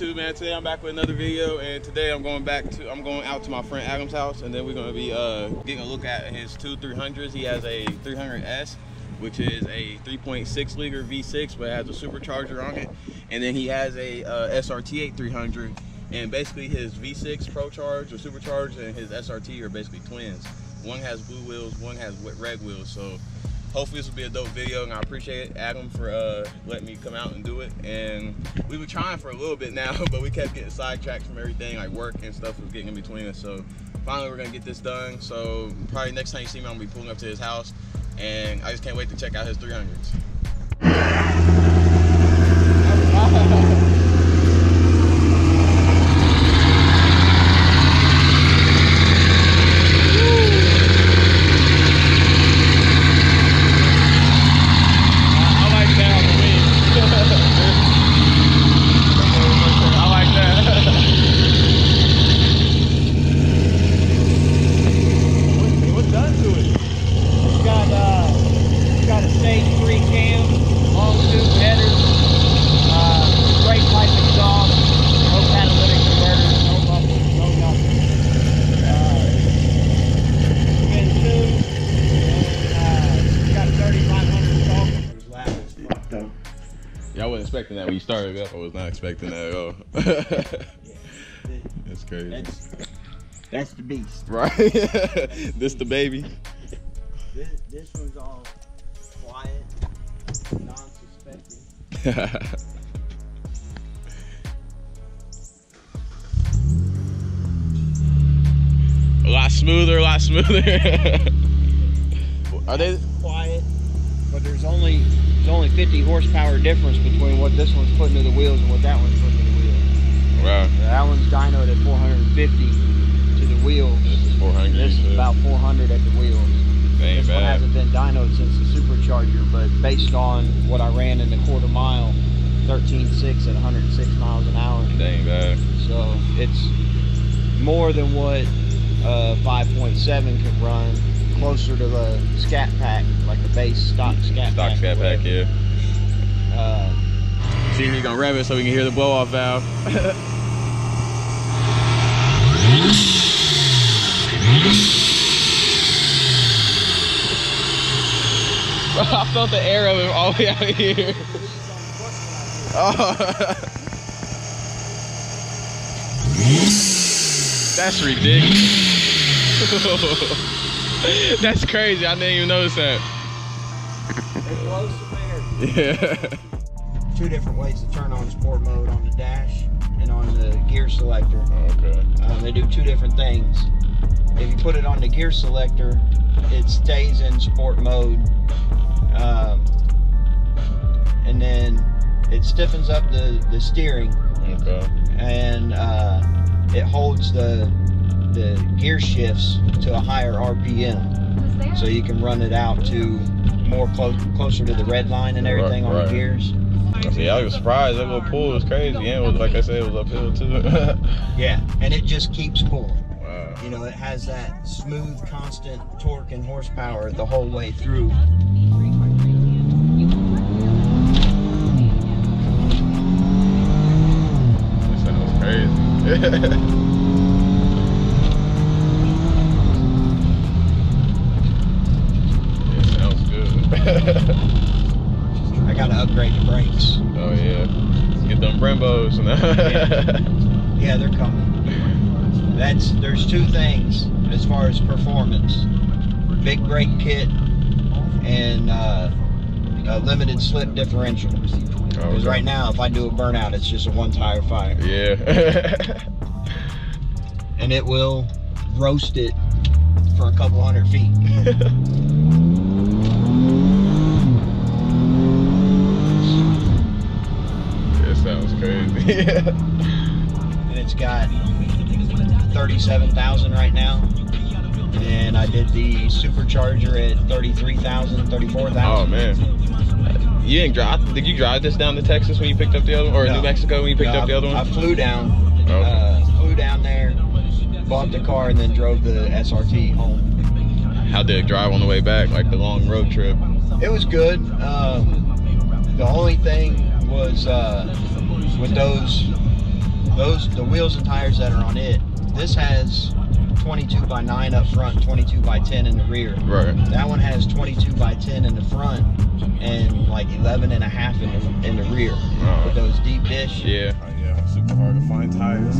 YouTube, man. Today I'm back with another video, and today I'm going out to my friend Adam's house, and then we're gonna be getting a look at his two 300s. He has a 300s, which is a 3.6 liter V6, but it has a supercharger on it, and then he has a SRT8 300, and basically his V6 Pro Charge or Supercharged and his SRT are basically twins. One has blue wheels, one has red wheels, so hopefully this will be a dope video, and I appreciate Adam for letting me come out and do it. And we were trying for a little bit now, but we kept getting sidetracked from everything, like work and stuff was getting in between us. So finally we're gonna get this done. So probably next time you see me, I'm gonna be pulling up to his house, and I just can't wait to check out his 300s. Yeah, I wasn't expecting that when you started up. I was not expecting that at all. That's crazy. That's the beast. Right? This the baby. This one's all quiet, non-suspecting. A lot smoother, a lot smoother. Are they quiet? But there's only 50 horsepower difference between what this one's putting to the wheels and what that one's putting to the wheels. Wow. That one's dynoed at 450 to the wheels. This is 400. This is about 400 at the wheels. This one hasn't been dynoed since the supercharger, but based on what I ran in the quarter mile, 13.6 at 106 miles an hour. Dang bad. So it's more than what 5.7 could run. Closer to the scat pack, like the base stock scat pack. Stock scat pack, yeah. See, you're gonna rev it so we can hear the blow off valve. I felt the air of it all the way out of here. Oh. That's ridiculous. That's crazy. I didn't even notice that. It blows some air. Yeah. Two different ways to turn on sport mode on the dash and on the gear selector. Okay. They do two different things. If you put it on the gear selector, it stays in sport mode. And then it stiffens up the steering. Okay. And it holds the gear shifts to a higher RPM, so you can run it out to more closer to the red line and everything on the gears. See, I was surprised. That little pull was crazy. And it was, like I said, it was uphill too. Yeah, and it just keeps pulling. Wow. You know, it has that smooth, constant torque and horsepower the whole way through. That sounds crazy. I gotta upgrade the brakes. Oh yeah, get them Brembos. Yeah, they're coming. There's two things as far as performance: big brake kit and a limited slip differential. Because right now, if I do a burnout, it's just a one tire fire. Yeah. And it will roast it for a couple 100 feet. Sounds crazy. And it's got 37,000 right now, and I did the supercharger at 33,000, 34,000. Oh man, you didn't drive? Did you drive this down to Texas when you picked up the other one, or New Mexico when you picked up the other one? I flew down. Okay. Flew down there, bought the car, and then drove the SRT home. How did it drive on the way back, like the long road trip? It was good. The only thing was with those the wheels and tires that are on it, this has 22 by 9 up front, 22 by 10 in the rear. Right. That one has 22 by 10 in the front and like 11 and a half in the rear with those deep dish. Yeah. Yeah, super hard to find tires.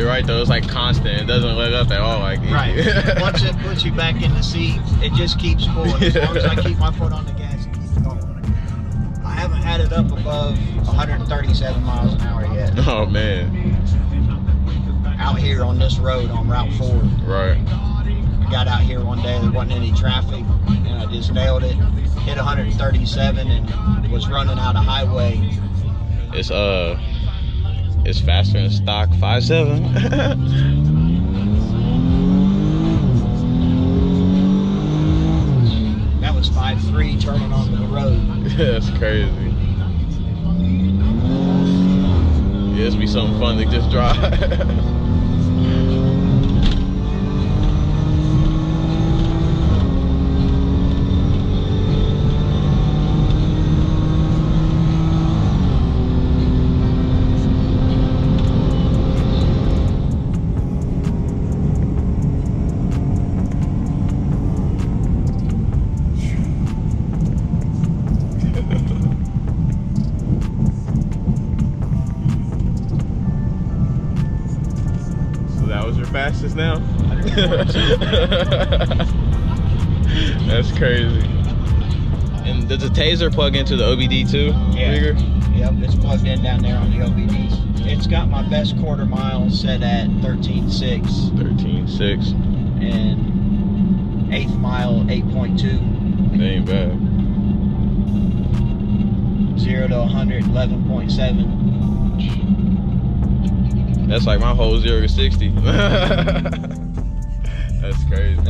Right though, it's like constant. It doesn't let up at all. Like right. Once it puts you back in the seat, it just keeps pulling. As long as I keep my foot on the gas, it keeps going. I haven't had it up above 137 miles an hour yet. Oh man. Out here on this road on Route 4. Right. I got out here one day, there wasn't any traffic, and I just nailed it. Hit 137 and was running out of highway. It's faster than stock 5.7. That was 5.3 turning onto the road. That's crazy. Yeah, this be something fun to just drive. Fastest now. That's crazy. And does the taser plug into the OBD too? Yeah. Rigger? Yep, it's plugged in down there on the OBDs. It's got my best quarter mile set at 13.6. 13.6. And 8th mile 8.2. That ain't bad. 0 to 100 11.7. That's like my whole 0 to 60. That's crazy.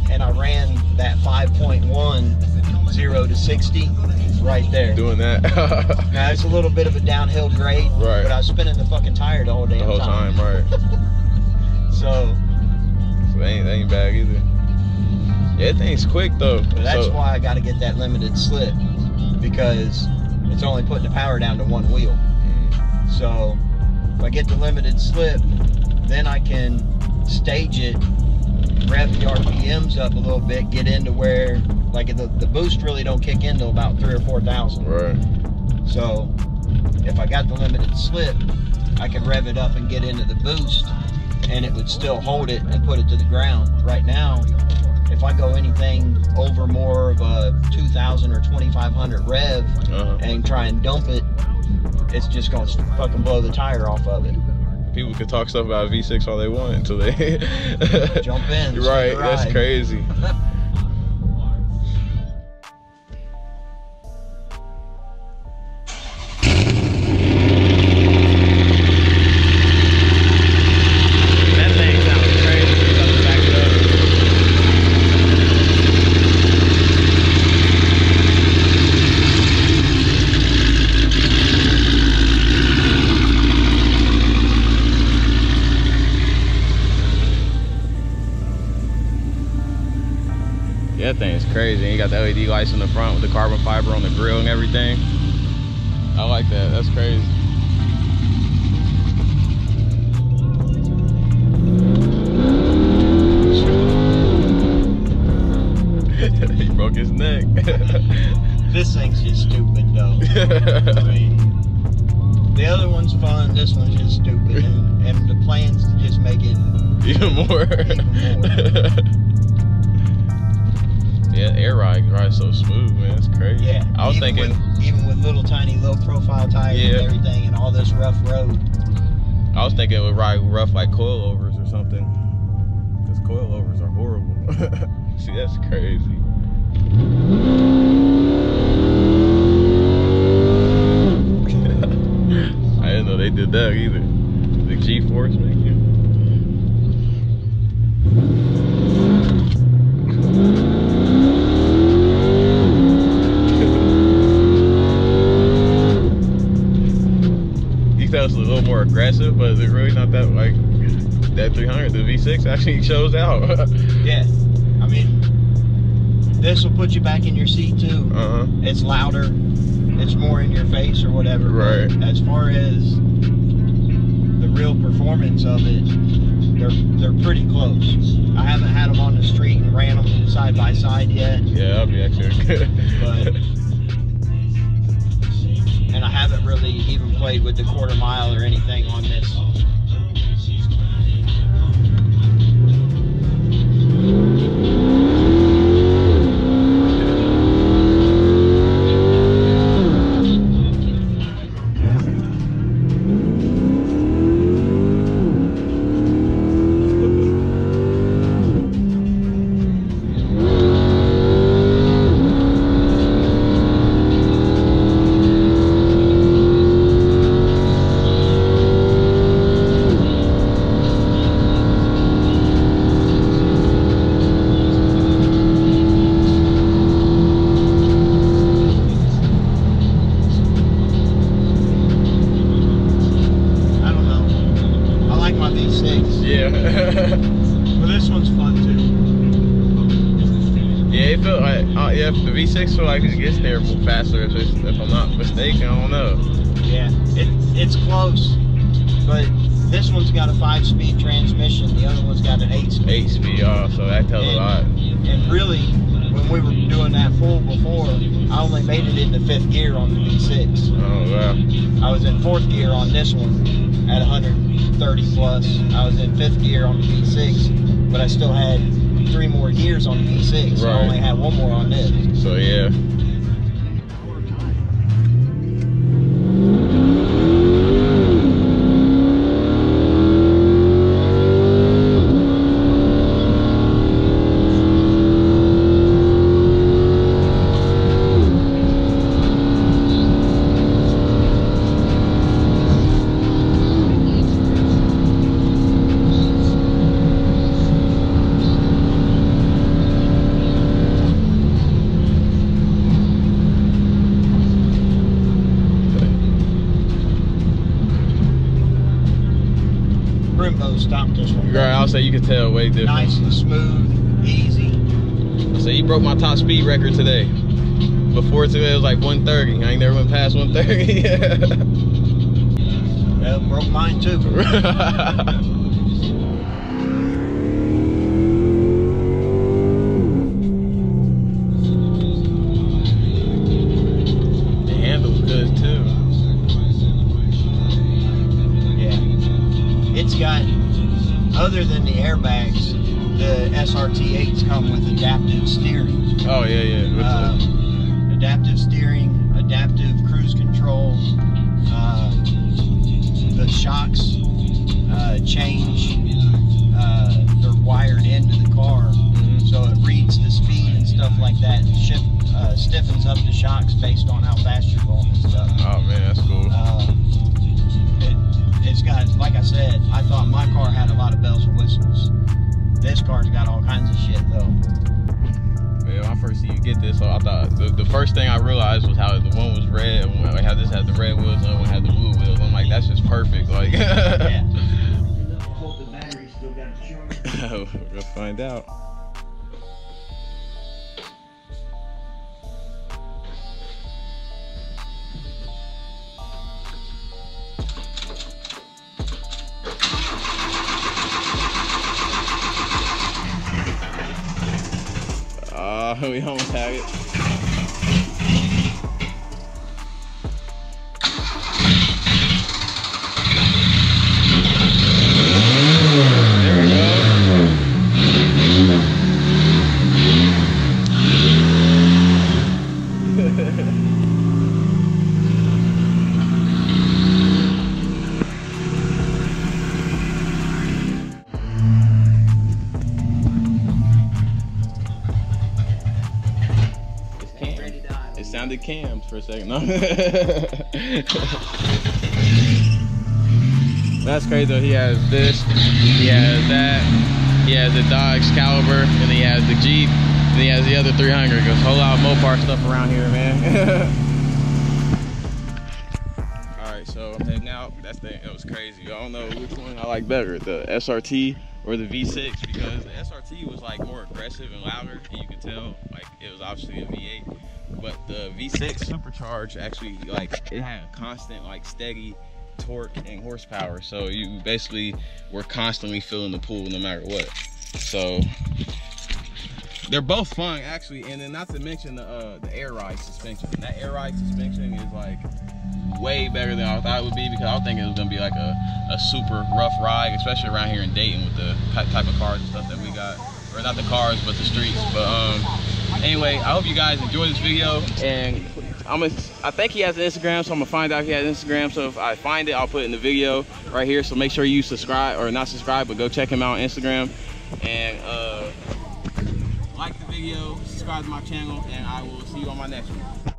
And I ran that 5.1 0 to 60 right there. Doing that. Now it's a little bit of a downhill grade, right? But I was spinning the fucking tire the whole damn time. Right? So that ain't bad either. Yeah, that thing's quick though. That's why I got to get that limited slip, because it's only putting the power down to one wheel. So if I get the limited slip, then I can stage it, rev the RPMs up a little bit, get into where, like the boost really don't kick in till about 3,000 or 4,000. Right. So if I got the limited slip, I can rev it up and get into the boost, and it would still hold it and put it to the ground. Right now, if I go anything over more of a 2,000 or 2,500 rev and try and dump it, it's just gonna fucking blow the tire off of it. People could talk stuff about V6 all they want until they jump in. Right, that's crazy. That thing's crazy. And you got the LED lights in the front with the carbon fiber on the grill and everything. I like that. That's crazy. He broke his neck. This thing's just stupid though. I mean, the other one's fun. This one's just stupid, and the plan's to just make it even more. Yeah, air ride's so smooth, man. It's crazy. Yeah. I was thinking, even with little tiny low profile tires and everything, and all this rough road. I was thinking it would ride rough like coilovers or something, because coilovers are horrible. See, that's crazy. I didn't know they did that either. The G-force, man. 3.6 actually shows out. Yeah, I mean, this will put you back in your seat too. It's louder, it's more in your face or whatever. Right. But as far as the real performance of it, they're pretty close. I haven't had them on the street and ran them side by side yet. Yeah, that'll be actually good. But, and I haven't really even played with the quarter mile or anything on this. Yeah. Well, this one's fun too. Yeah, it felt like, yeah, the V6 feel like it gets there faster if I'm not mistaken. I don't know. Yeah, it's close, but this one's got a 5-speed transmission. The other one's got an 8-speed. 8-speed, so that tells a lot. And really, when we were doing that full before, I only made it into 5th gear on the V6. Oh wow. I was in 4th gear on this one at 130 plus. I was in 5th gear on the V6, but I still had 3 more gears on the V6. So I only had 1 more on this. So yeah. Stopped this one. Right, I'll say you can tell way different. Nice and smooth, easy. So you broke my top speed record today. Before today it was like 130. I ain't never went past 130. Well, broke mine too. The handle's good too. It's got, other than the airbags, the SRT8s come with adaptive steering. Oh yeah, yeah. Adaptive steering, adaptive cruise control. The shocks change. They're wired into the car, so it reads the speed and stuff like that. And stiffens up the shocks based on how fast you're going and stuff. Oh man, that's cool. It's got, like I said, I thought my car had a lot of bells and whistles. This car's got all kinds of shit though. Man, when I first see you get this, so I thought the first thing I realized was how the one was red, and how this had the red wheels and the other one had the blue wheels. I'm like, that's just perfect. Like, yeah. We're gonna find out. We almost have it. There we go. It sounded cams for a second. No. That's crazy though. He has this, he has that, he has the Dodge Caliber, and he has the Jeep, and he has the other 300. There's a whole lot of Mopar stuff around here, man. Alright, so I'm heading out. That was crazy. I don't know which one I like better, the SRT or the V6, because the SRT was like more aggressive and louder, and you could tell like it was obviously a V8. But the V6 Supercharged actually, like, it had a constant, like, steady torque and horsepower. So you basically were constantly feeling the pull no matter what. So they're both fun actually, and then not to mention the air ride suspension. That air ride suspension is like way better than I thought it would be, because I was thinking it was gonna be like a super rough ride, especially around here in Dayton with the type of cars and stuff that we got, or not the cars but the streets. But anyway, I hope you guys enjoy this video, and I think he has an Instagram, so I'm gonna find out if he has Instagram. So if I find it, I'll put it in the video right here. So make sure you subscribe, or not subscribe, but go check him out on Instagram, and like the video, subscribe to my channel, and I will see you on my next one.